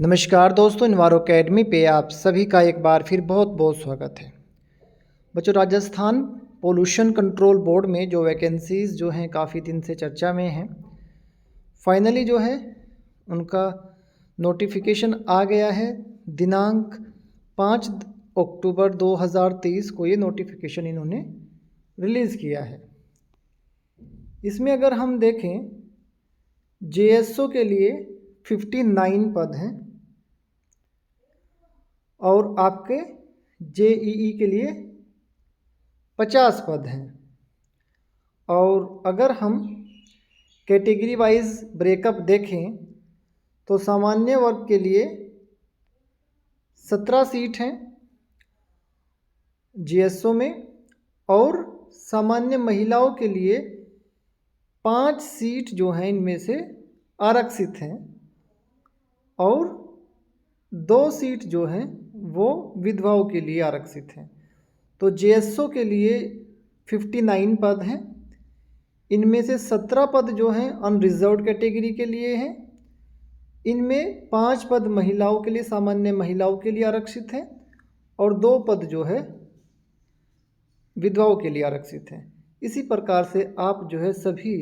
नमस्कार दोस्तों, इन्वारो अकेडमी पे आप सभी का एक बार फिर बहुत बहुत स्वागत है। बच्चों, राजस्थान पोल्यूशन कंट्रोल बोर्ड में जो वैकेंसीज़ जो हैं काफ़ी दिन से चर्चा में हैं, फाइनली जो है उनका नोटिफिकेशन आ गया है। दिनांक 5 अक्टूबर 2023 को ये नोटिफिकेशन इन्होंने रिलीज़ किया है। इसमें अगर हम देखें, जेएसओ के लिए 59 पद हैं और आपके जेईई के लिए 50 पद हैं। और अगर हम कैटेगरी वाइज ब्रेकअप देखें तो सामान्य वर्ग के लिए 17 सीट हैं जीएसओ में, और सामान्य महिलाओं के लिए 5 सीट जो हैं इनमें से आरक्षित हैं, और 2 सीट जो हैं वो विधवाओं के लिए आरक्षित हैं। तो जेएसओ के लिए 59 पद हैं। इनमें से 17 पद जो हैं अनरिजर्व्ड कैटेगरी के लिए हैं। इनमें 5 पद महिलाओं के लिए, सामान्य महिलाओं के लिए आरक्षित हैं, और 2 पद जो है विधवाओं के लिए आरक्षित हैं। इसी प्रकार से आप जो है सभी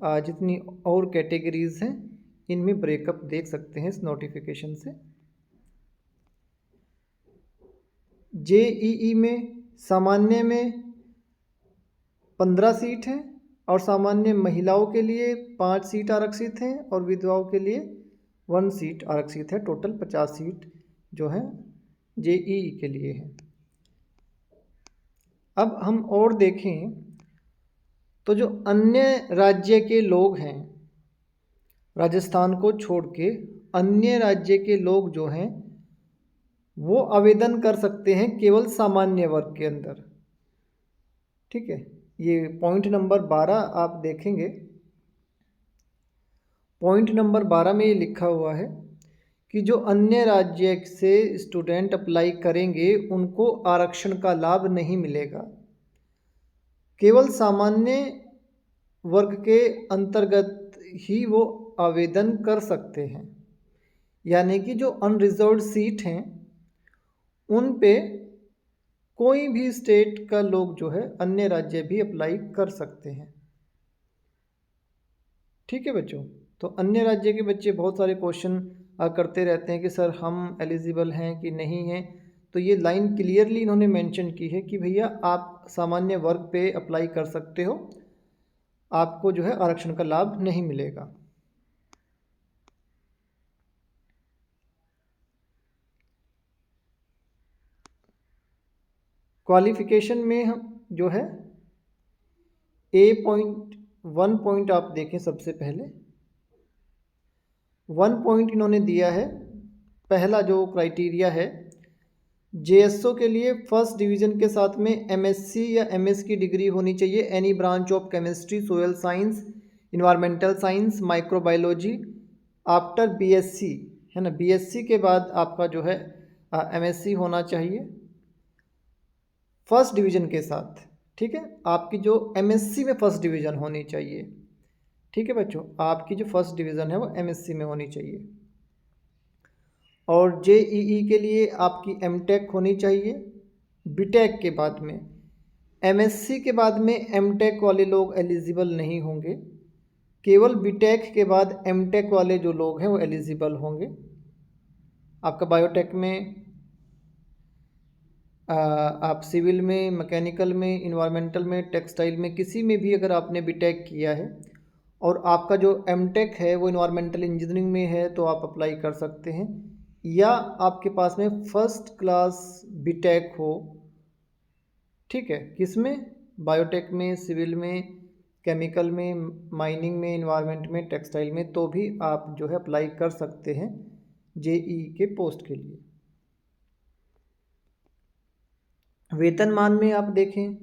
जितनी और कैटेगरीज हैं इनमें ब्रेकअप देख सकते हैं इस नोटिफिकेशन से। जेईई में सामान्य में 15 सीट हैं, और सामान्य महिलाओं के लिए 5 सीट आरक्षित हैं, और विधवाओं के लिए 1 सीट आरक्षित है। टोटल 50 सीट जो है जेईई के लिए है। अब हम और देखें तो जो अन्य राज्य के लोग हैं, राजस्थान को छोड़ के अन्य राज्य के लोग जो हैं वो आवेदन कर सकते हैं केवल सामान्य वर्ग के अंदर। ठीक है, ये पॉइंट नंबर 12 आप देखेंगे। पॉइंट नंबर 12 में ये लिखा हुआ है कि जो अन्य राज्य से स्टूडेंट अप्लाई करेंगे उनको आरक्षण का लाभ नहीं मिलेगा, केवल सामान्य वर्ग के अंतर्गत ही वो आवेदन कर सकते हैं। यानी कि जो अनरिजर्व्ड सीट हैं उन पे कोई भी स्टेट का लोग जो है अन्य राज्य भी अप्लाई कर सकते हैं। ठीक है बच्चों, तो अन्य राज्य के बच्चे बहुत सारे क्वेश्चन करते रहते हैं कि सर हम एलिजिबल हैं कि नहीं हैं। तो ये लाइन क्लियरली इन्होंने मेंशन की है कि भैया आप सामान्य वर्ग पे अप्लाई कर सकते हो, आपको जो है आरक्षण का लाभ नहीं मिलेगा। क्वालिफिकेशन में हम जो है A.1 पॉइंट आप देखें। सबसे पहले 1 पॉइंट इन्होंने दिया है। पहला जो क्राइटेरिया है, जेएसओ के लिए फर्स्ट डिवीज़न के साथ में एमएससी या एमएस की डिग्री होनी चाहिए, any branch of chemistry, soil science, environmental science, microbiology after BSc, है ना। बीएससी के बाद आपका जो है एमएससी होना चाहिए फर्स्ट डिवीज़न के साथ। ठीक है, आपकी जो एमएससी में फर्स्ट डिवीज़न होनी चाहिए। ठीक है बच्चों, आपकी जो फर्स्ट डिवीज़न है वो एमएससी में होनी चाहिए। और जेईई के लिए आपकी एमटेक होनी चाहिए। बीटेक के बाद में, एमएससी के बाद में एमटेक वाले लोग एलिजिबल नहीं होंगे, केवल बीटेक के बाद एमटेक वाले जो लोग हैं वो एलिजिबल होंगे। आपका बायोटेक में, आप सिविल में, मैकेनिकल में, इन्वायरमेंटल में, टेक्सटाइल में, किसी में भी अगर आपने बीटेक किया है और आपका जो एमटेक है वो इन्वायरमेंटल इंजीनियरिंग में है तो आप अप्लाई कर सकते हैं। या आपके पास में फर्स्ट क्लास बीटेक हो, ठीक है, किसमें, बायोटेक में, सिविल में, केमिकल में, माइनिंग में, इन्वायरमेंट में, टेक्सटाइल में, तो भी आप जो है अप्लाई कर सकते हैं जेईई के पोस्ट के लिए। वेतनमान में आप देखें,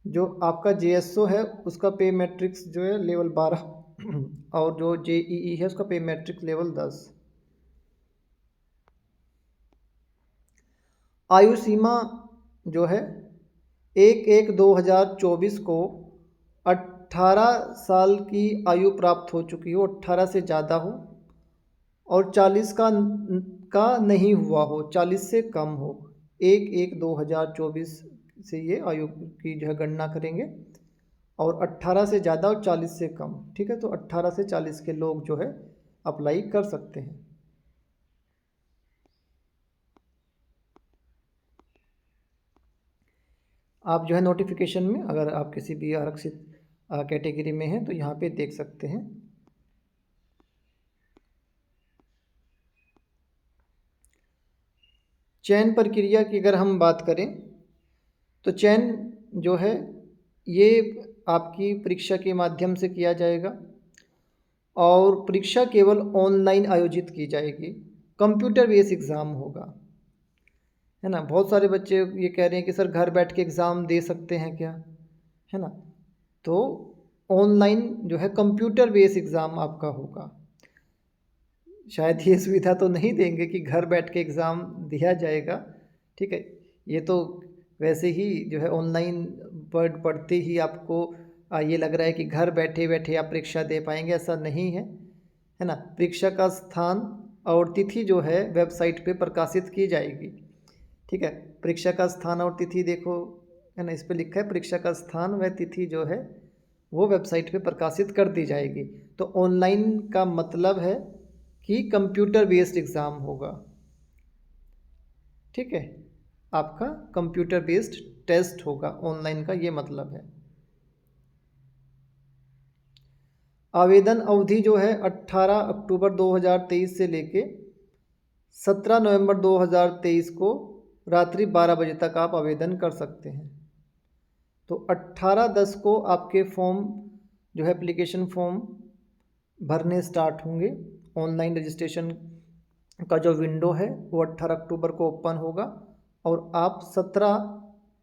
जो आपका जेएसओ है उसका पे मैट्रिक्स जो है लेवल 12 और जो जेईई है उसका पे मैट्रिक्स लेवल 10। आयु सीमा जो है 1/1/2024 को 18 साल की आयु प्राप्त हो चुकी हो, 18 से ज़्यादा हो, और 40 का नहीं हुआ हो, 40 से कम हो, 1/1/2024 से ये आयु की जो है गणना करेंगे। और 18 से ज़्यादा और 40 से कम, ठीक है। तो 18 से 40 के लोग जो है अप्लाई कर सकते हैं। आप जो है नोटिफिकेशन में अगर आप किसी भी आरक्षित कैटेगरी में हैं तो यहाँ पे देख सकते हैं। चयन प्रक्रिया की अगर हम बात करें तो चयन जो है ये आपकी परीक्षा के माध्यम से किया जाएगा और परीक्षा केवल ऑनलाइन आयोजित की जाएगी, कंप्यूटर बेस्ड एग्ज़ाम होगा, है ना। बहुत सारे बच्चे ये कह रहे हैं कि सर घर बैठ के एग्ज़ाम दे सकते हैं क्या, है ना। तो ऑनलाइन जो है कंप्यूटर बेस्ड एग्ज़ाम आपका होगा। शायद ये सुविधा तो नहीं देंगे कि घर बैठ के एग्ज़ाम दिया जाएगा, ठीक है। ये तो वैसे ही जो है ऑनलाइन पढ़ते ही आपको ये लग रहा है कि घर बैठे बैठे आप परीक्षा दे पाएंगे, ऐसा नहीं है, है ना। परीक्षा का स्थान और तिथि जो है वेबसाइट पे प्रकाशित की जाएगी, ठीक है। परीक्षा का स्थान और तिथि देखो, है ना, इस पे लिखा है परीक्षा का स्थान व तिथि जो है वो वेबसाइट पे प्रकाशित कर दी जाएगी। तो ऑनलाइन का मतलब है कि कंप्यूटर बेस्ड एग्ज़ाम होगा, ठीक है। आपका कंप्यूटर बेस्ड टेस्ट होगा, ऑनलाइन का ये मतलब है। आवेदन अवधि जो है 18 अक्टूबर 2023 से लेके 17 नवंबर 2023 को रात्रि 12 बजे तक आप आवेदन कर सकते हैं। तो 18/10 को आपके फॉर्म जो है एप्लीकेशन फॉर्म भरने स्टार्ट होंगे। ऑनलाइन रजिस्ट्रेशन का जो विंडो है वो 18 अक्टूबर को ओपन होगा और आप 17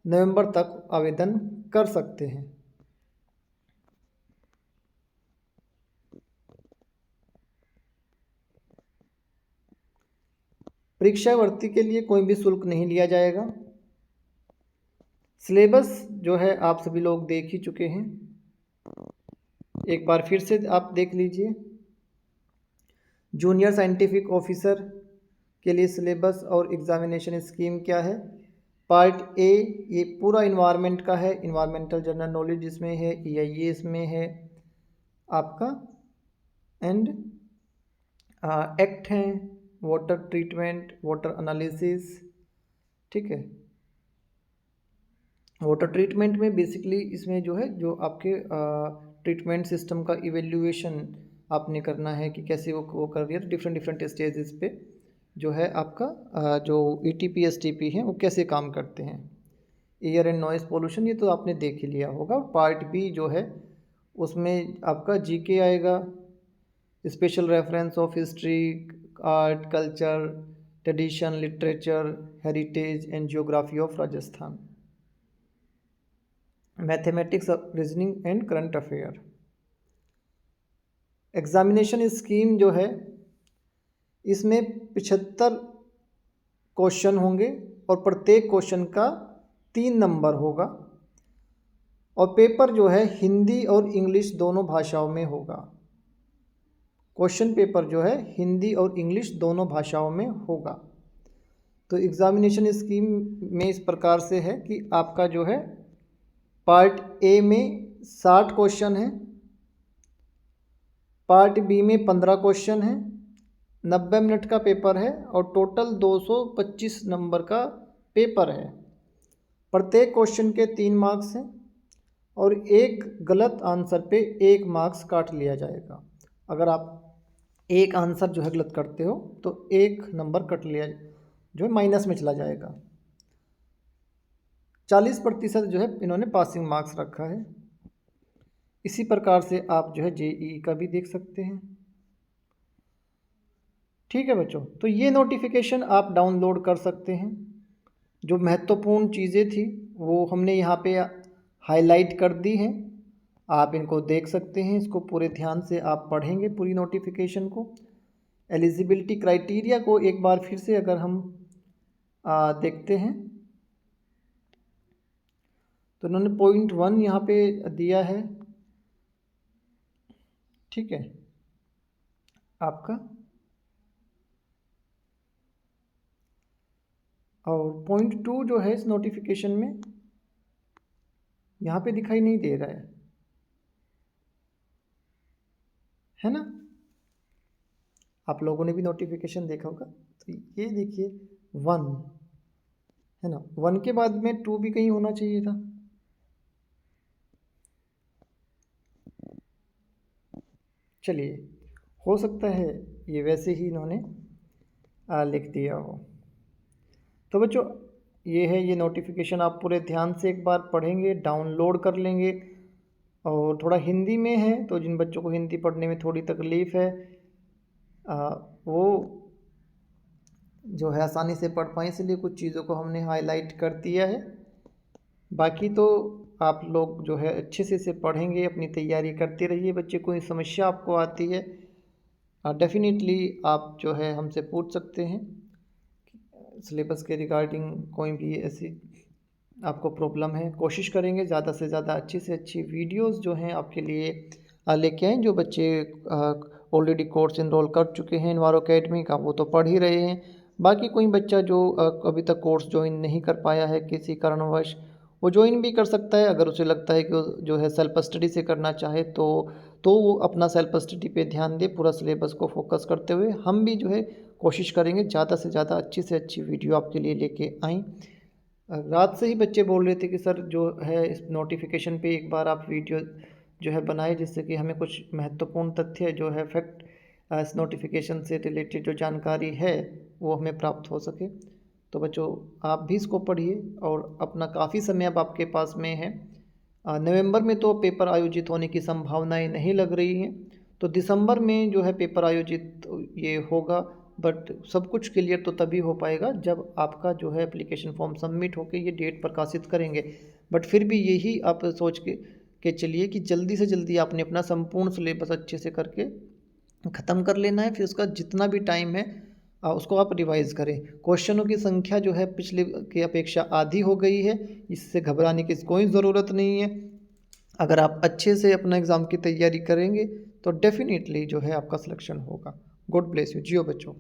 नवंबर तक आवेदन कर सकते हैं। परीक्षा भर्ती के लिए कोई भी शुल्क नहीं लिया जाएगा। सिलेबस जो है आप सभी लोग देख ही चुके हैं, एक बार फिर से आप देख लीजिए। जूनियर साइंटिफिक ऑफिसर के लिए सिलेबस और एग्जामिनेशन स्कीम क्या है। पार्ट ए ये पूरा इन्वायरमेंट का है, इन्वायरमेंटल जनरल नॉलेज इसमें है, EIA इसमें है आपका, एंड एक्ट हैं, वाटर ट्रीटमेंट, वाटर एनालिसिस, ठीक है। वाटर ट्रीटमेंट में बेसिकली इसमें जो है जो आपके ट्रीटमेंट सिस्टम का इवेल्युएशन आपने करना है कि कैसे वो कर रही है, तो डिफरेंट डिफरेंट स्टेजेस पे जो है आपका जो ETP STP हैं वो कैसे काम करते हैं। एयर एंड नॉइज़ पोल्यूशन ये तो आपने देख ही लिया होगा। पार्ट बी जो है उसमें आपका GK आएगा, special reference of history, art, culture, tradition, literature, heritage and geography of Rajasthan, mathematics, reasoning and current affair. Examination scheme जो है इसमें 75 क्वेश्चन होंगे और प्रत्येक क्वेश्चन का 3 नंबर होगा और पेपर जो है हिंदी और इंग्लिश दोनों भाषाओं में होगा। क्वेश्चन पेपर जो है हिंदी और इंग्लिश दोनों भाषाओं में होगा। तो एग्जामिनेशन स्कीम में इस प्रकार से है कि आपका जो है पार्ट ए में 60 क्वेश्चन है, पार्ट बी में 15 क्वेश्चन है, 90 मिनट का पेपर है और टोटल 225 नंबर का पेपर है। प्रत्येक क्वेश्चन के 3 मार्क्स हैं और एक गलत आंसर पे 1 मार्क्स काट लिया जाएगा। अगर आप एक आंसर जो है गलत करते हो तो 1 नंबर कट लिया जो है माइनस में चला जाएगा। 40% जो है इन्होंने पासिंग मार्क्स रखा है। इसी प्रकार से आप जो है JEE का भी देख सकते हैं, ठीक है बच्चों। तो ये नोटिफिकेशन आप डाउनलोड कर सकते हैं। जो महत्वपूर्ण चीज़ें थी वो हमने यहाँ पे हाईलाइट कर दी हैं, आप इनको देख सकते हैं। इसको पूरे ध्यान से आप पढ़ेंगे पूरी नोटिफिकेशन को। एलिजिबिलिटी क्राइटेरिया को एक बार फिर से अगर हम देखते हैं तो उन्होंने पॉइंट 1 यहाँ पे दिया है, ठीक है। आपका और पॉइंट 2 जो है इस नोटिफिकेशन में यहाँ पे दिखाई नहीं दे रहा है ना। आप लोगों ने भी नोटिफिकेशन देखा होगा, तो ये देखिए 1 है ना, 1 के बाद में 2 भी कहीं होना चाहिए था। चलिए, हो सकता है ये वैसे ही इन्होंने लिख दिया हो। तो बच्चों, ये है, ये नोटिफिकेशन आप पूरे ध्यान से एक बार पढ़ेंगे, डाउनलोड कर लेंगे। और थोड़ा हिंदी में है, तो जिन बच्चों को हिंदी पढ़ने में थोड़ी तकलीफ़ है वो जो है आसानी से पढ़ पाएँ, इसलिए कुछ चीज़ों को हमने हाईलाइट कर दिया है। बाकी तो आप लोग जो है अच्छे से इसे पढ़ेंगे, अपनी तैयारी करते रहिए। बच्चे, कोई समस्या आपको आती है डेफ़िनेटली आप जो है हमसे पूछ सकते हैं। सिलेबस के रिगार्डिंग कोई भी ऐसी आपको प्रॉब्लम है, कोशिश करेंगे ज़्यादा से ज़्यादा अच्छी से अच्छी वीडियोस जो हैं आपके लिए लेके आएँ। जो बच्चे ऑलरेडी कोर्स इनरोल कर चुके हैं इन्वायरो अकेडमी का, वो तो पढ़ ही रहे हैं। बाकी कोई बच्चा जो अभी तक कोर्स ज्वाइन नहीं कर पाया है किसी कारणवश, वो ज्वाइन भी कर सकता है। अगर उसे लगता है कि वो जो है सेल्फ स्टडी से करना चाहे तो वो अपना सेल्फ स्टडी पे ध्यान दे, पूरा सिलेबस को फोकस करते हुए। हम भी जो है कोशिश करेंगे ज़्यादा से ज़्यादा अच्छी से अच्छी वीडियो आपके लिए लेके आएँ। रात से ही बच्चे बोल रहे थे कि सर जो है इस नोटिफिकेशन पे एक बार आप वीडियो जो है बनाए, जिससे कि हमें कुछ महत्वपूर्ण तथ्य जो है फैक्ट इस नोटिफिकेशन से रिलेटेड जो जानकारी है वो हमें प्राप्त हो सके। तो बच्चों, आप भी इसको पढ़िए और अपना काफ़ी समय अब आपके पास में है। नवंबर में तो पेपर आयोजित होने की संभावनाएं नहीं लग रही हैं, तो दिसंबर में जो है पेपर आयोजित ये होगा। बट सब कुछ क्लियर तो तभी हो पाएगा जब आपका जो है एप्लीकेशन फॉर्म सबमिट होकर ये डेट प्रकाशित करेंगे। बट फिर भी यही आप सोच के चलिए कि जल्दी से जल्दी आपने अपना संपूर्ण सिलेबस अच्छे से करके ख़त्म कर लेना है। फिर उसका जितना भी टाइम है उसको आप रिवाइज़ करें। क्वेश्चनों की संख्या जो है पिछले की अपेक्षा आधी हो गई है, इससे घबराने की कोई ज़रूरत नहीं है। अगर आप अच्छे से अपना एग्ज़ाम की तैयारी करेंगे तो डेफ़िनेटली जो है आपका सिलेक्शन होगा। God bless you. जियो बच्चों।